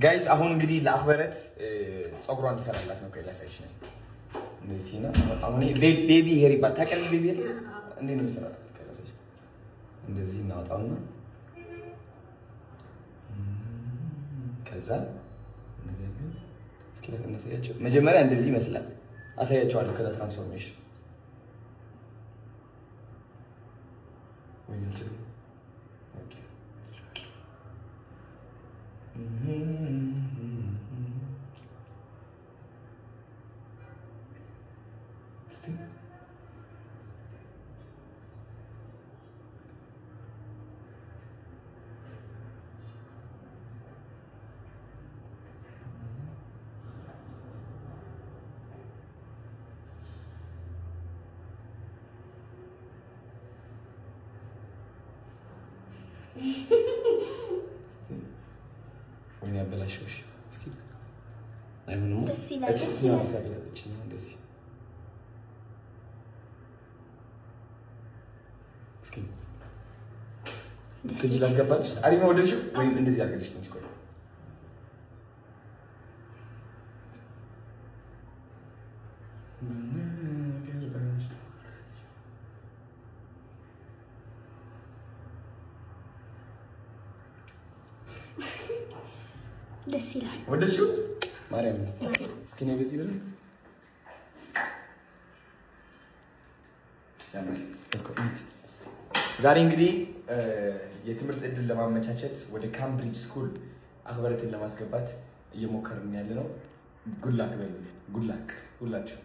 ጋይስ አሁን እንግዲህ ለአክበረት ጸጉሯን እንድሰራላት ነው። ከላሳይሽ ነው እንደዚህ ነው። አሁን ቤቢ ሄር ይባላል። ታውቂያለሽ? ቤቢ ሄር እንዴት ነው የሚሰራው? ከላሳይሽ እንደዚህ እናወጣውና ከዛ እንደዚህ ግን እስኪ ለእናሳያቸው። መጀመሪያ እንደዚህ ይመስላል። አሳያቸዋለሁ። ከዛ ትራንስፎርሜሽን ወይኔ አበላሽሽ። እስኪ አይሆንም። ደስ ይላል። ደስ ይላል። እንደዚህ እስኪ ትንሽ ላስገባልሽ። አሪፍ ነው። ወደድሽው ወይም እንደዚህ አድርገልሽ ትንሽ ቆይ። ደስ ይላል። ወደድሽው? ማርያም እስኪ ነው በዚህ ብለ ዛሬ እንግዲህ የትምህርት እድል ለማመቻቸት ወደ ካምብሪጅ ስኩል አክበረትን ለማስገባት እየሞከርን ያለ ነው። ጉድ ላክ በሉ። ጉድ ላክ ሁላችሁ።